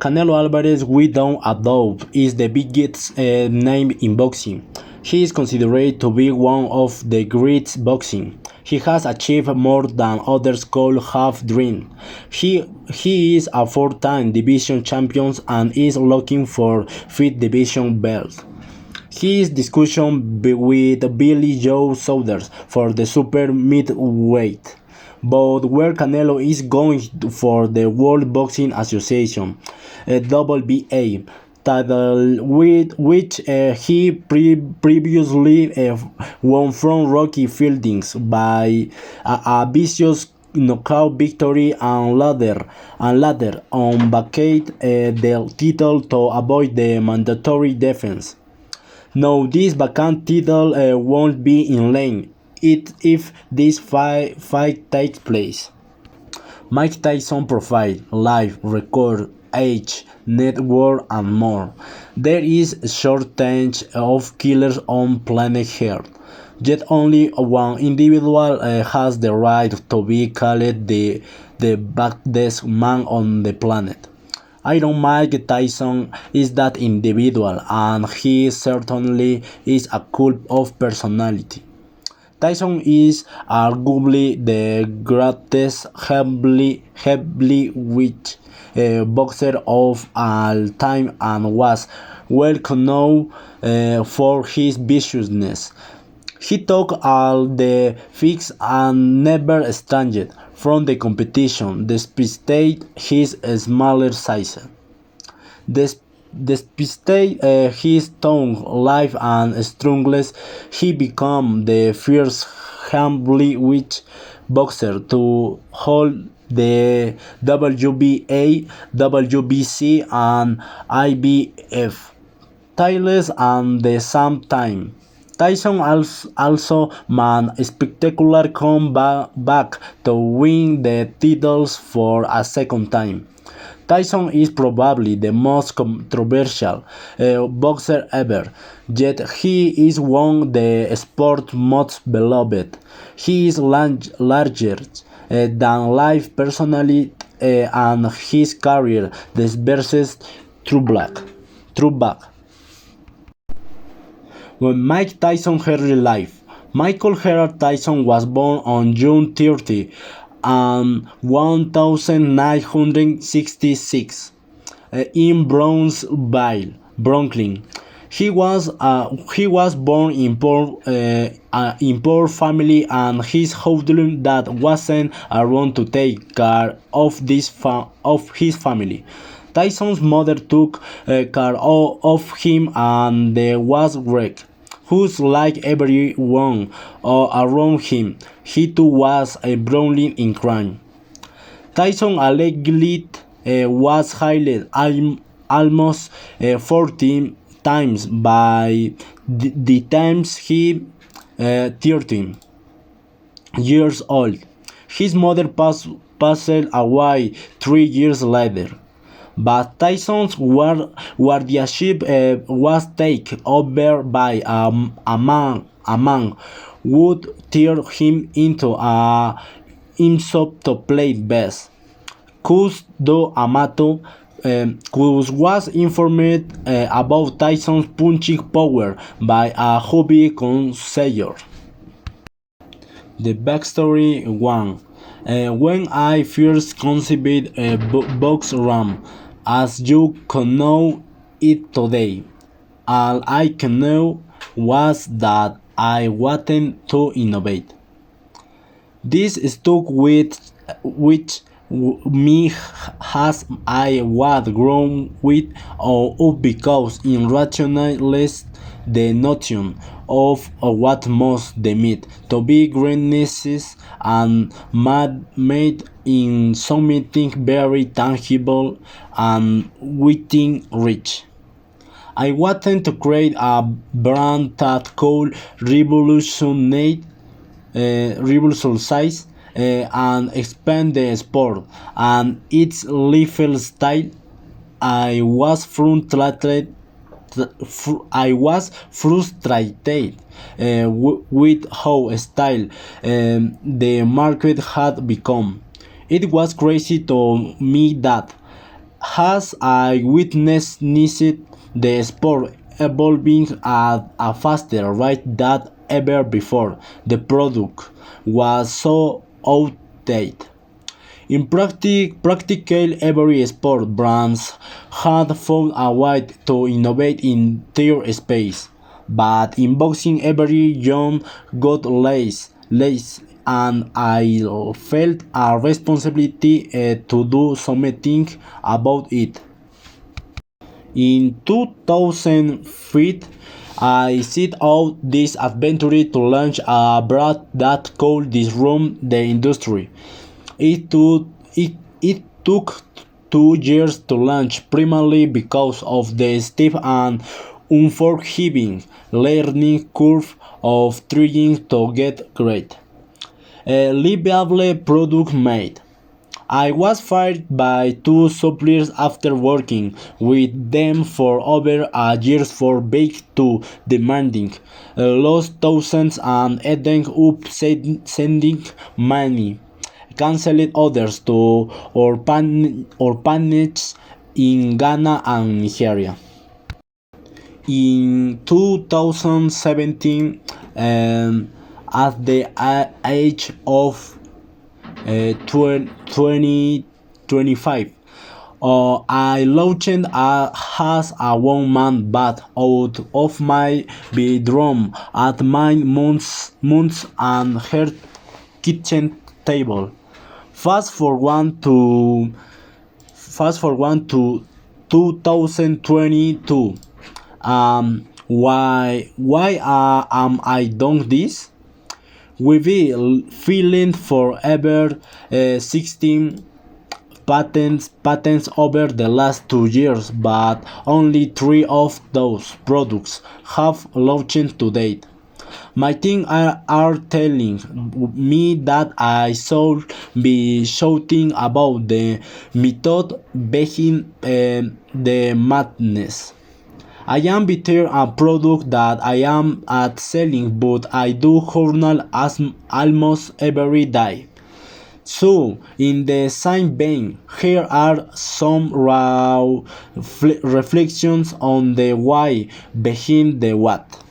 Canelo Alvarez without a doubt is the biggest name in boxing. He is considered to be one of the greatest boxing. He has achieved more than others could have dreamed. He is a four-time division champion and is looking for fifth division belt. He is discussion with Billy Joe Saunders for the super middleweight. But where Canelo is going for the World Boxing Association WBA title with which he previously won from Rocky Fieldings by a vicious knockout victory and later on vacate the title to avoid the mandatory defense. No, this vacant title won't be in lane if this fight takes place. Mike Tyson profile, life, record, age, net worth, and more. There is a shortage of killers on planet Earth. Yet only one individual has the right to be called the baddest man on the planet. Iron Mike Tyson is that individual, and he certainly is a cult of personality. Tyson is arguably the greatest heavyweight boxer of all time and was well known for his viciousness. He took all the fix and never strayed from the competition despite his smaller size. Des- Despite his tongue, life and struggles, he became the first heavyweight boxer to hold the WBA, WBC, and IBF titles at the same time. Tyson also made a spectacular comeback to win the titles for a second time. Tyson is probably the most controversial boxer ever, yet he is one of the sport's most beloved. He is larger than life personally and his career versus True back. When Mike Tyson early life. Michael Gerard Tyson was born on June 30 and 1966 in Brownsville, Brooklyn. He was born in poor family and his older dad wasn't around to take care of his family. Tyson's mother took care of him and there was Greg, who's like everyone around him. He too was a brawling in crime. Tyson allegedly was hired almost 14 times by the times he 13 years old. His mother passed away 3 years later, but Tyson's guardianship was taken over by a man who turned him into a himself to play bass. Cus do Amato, Cus was informed about Tyson's punching power by a hobby connoisseur. The backstory 1. When I first conceived a box ram, as you can know it today, all I can know was that I wanted to innovate. This stuck with me as I was grown with or up because in rationalize the notion of what must the meat to be greatness and made in something very tangible and within reach. I wanted to create a brand that could revolutionize and expand the sport and its lifestyle. I was frustrated. With how style the market had become. It was crazy to me that Has I witnessed the sport evolving at a faster rate than ever before. The product was so outdated. In practical every sport brands had found a way to innovate in their space. But in boxing every young got less and I felt a responsibility to do something about it. In 2005, I set out this adventure to launch a brand that could disrupt the industry. It took 2 years to launch, primarily because of the steep and unforgiving learning curve of trying to get great, livable product made. I was fired by two suppliers after working with them for over a year for being too demanding, lost thousands and ended up sending money, cancelled orders to orphanages in Ghana and Nigeria. In 2017, at the age of 2025. I launched as a one-man band out of my bedroom at my mom's and her kitchen table. Fast forward to fast forward to 2022. Why am I doing this? We will filed forever 16 patents over the last 2 years, but only three of those products have launched to date. My team are telling me that I should be shouting about the method behind the madness. I am better a product that I am at selling, but I do journal as almost every day. So, in the same vein, here are some raw reflections on the why behind the what.